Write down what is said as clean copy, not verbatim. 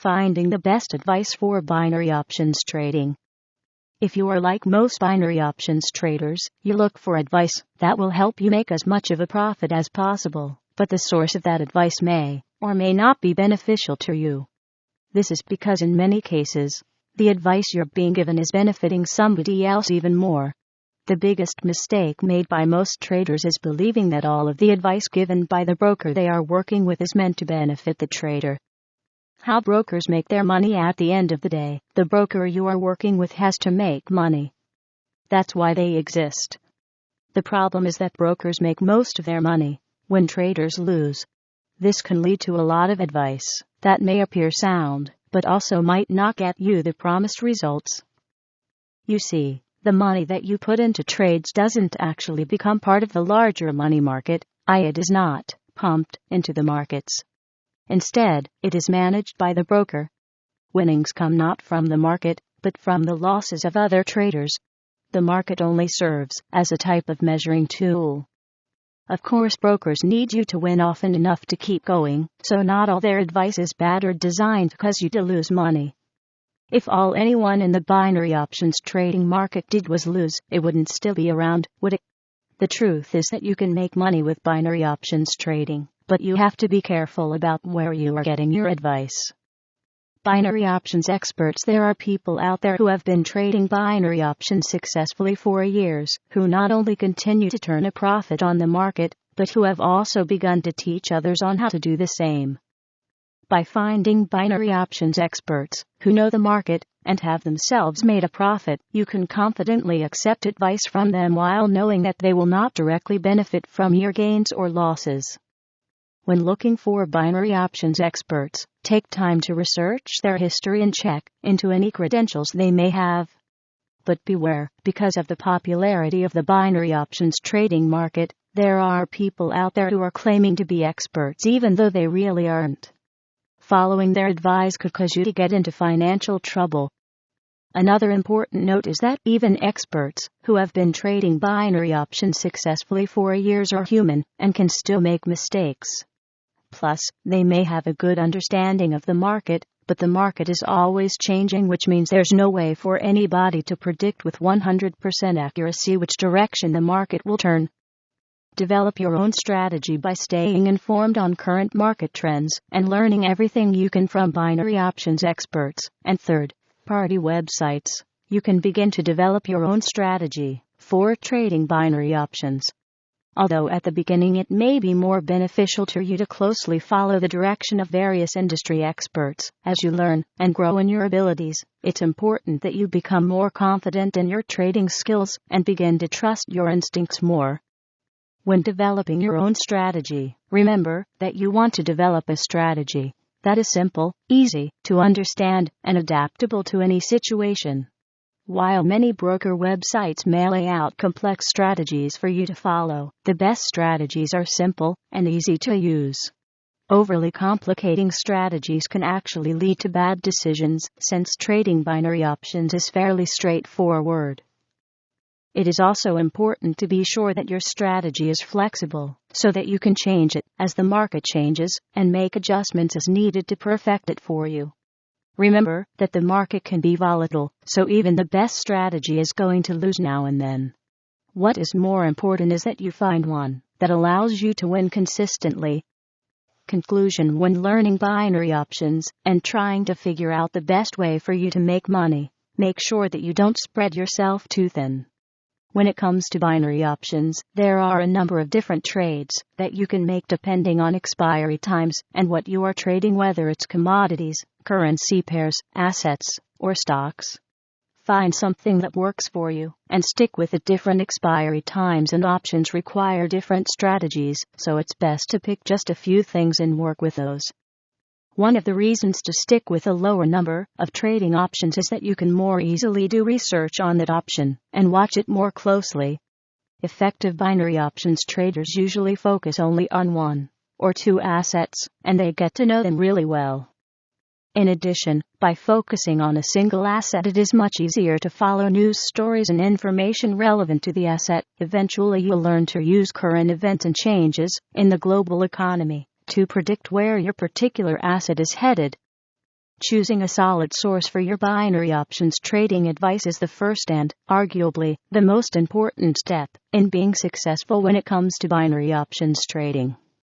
Finding the best advice for binary options trading. If you are like most binary options traders, you look for advice that will help you make as much of a profit as possible, but the source of that advice may or may not be beneficial to you. This is because in many cases, the advice you're being given is benefiting somebody else even more. The biggest mistake made by most traders is believing that all of the advice given by the broker they are working with is meant to benefit the trader. How brokers make their money at the end of the day. The broker you are working with has to make money. That's why they exist. The problem is that brokers make most of their money when traders lose. This can lead to a lot of advice that may appear sound, but also might not get you the promised results. You see, the money that you put into trades doesn't actually become part of the larger money market, i.e. it is not pumped into the markets. Instead, it is managed by the broker. Winnings come not from the market, but from the losses of other traders. The market only serves as a type of measuring tool. Of course, brokers need you to win often enough to keep going, so not all their advice is bad or designed to cause you to lose money. If all anyone in the binary options trading market did was lose, it wouldn't still be around, would it? The truth is that you can make money with binary options trading, but you have to be careful about where you are getting your advice. Binary options experts. There are people out there who have been trading binary options successfully for years, who not only continue to turn a profit on the market, but who have also begun to teach others on how to do the same. By finding binary options experts who know the market and have themselves made a profit, you can confidently accept advice from them while knowing that they will not directly benefit from your gains or losses. When looking for binary options experts, take time to research their history and check into any credentials they may have. But beware, because of the popularity of the binary options trading market, there are people out there who are claiming to be experts even though they really aren't. Following their advice could cause you to get into financial trouble. Another important note is that even experts who have been trading binary options successfully for years are human and can still make mistakes. Plus, they may have a good understanding of the market, but the market is always changing, which means there's no way for anybody to predict with 100% accuracy which direction the market will turn. Develop your own strategy by staying informed on current market trends and learning everything you can from binary options experts and third-party websites. You can begin to develop your own strategy for trading binary options. Although at the beginning it may be more beneficial to you to closely follow the direction of various industry experts, as you learn and grow in your abilities, it's important that you become more confident in your trading skills and begin to trust your instincts more. When developing your own strategy, remember that you want to develop a strategy that is simple, easy to understand, and adaptable to any situation. While many broker websites may lay out complex strategies for you to follow, the best strategies are simple and easy to use. Overly complicating strategies can actually lead to bad decisions, since trading binary options is fairly straightforward. It is also important to be sure that your strategy is flexible, so that you can change it as the market changes and make adjustments as needed to perfect it for you. Remember that the market can be volatile, so even the best strategy is going to lose now and then. What is more important is that you find one that allows you to win consistently. Conclusion: when learning binary options and trying to figure out the best way for you to make money, make sure that you don't spread yourself too thin. When it comes to binary options, there are a number of different trades that you can make depending on expiry times and what you are trading, whether it's commodities, currency pairs, assets, or stocks. Find something that works for you and stick with it. Different expiry times and options require different strategies, so it's best to pick just a few things and work with those. One of the reasons to stick with a lower number of trading options is that you can more easily do research on that option and watch it more closely. Effective binary options traders usually focus only on one or two assets, and they get to know them really well. In addition, by focusing on a single asset, it is much easier to follow news stories and information relevant to the asset. Eventually, you'll learn to use current events and changes in the global economy to predict where your particular asset is headed. Choosing a solid source for your binary options trading advice is the first and, arguably, the most important step in being successful when it comes to binary options trading.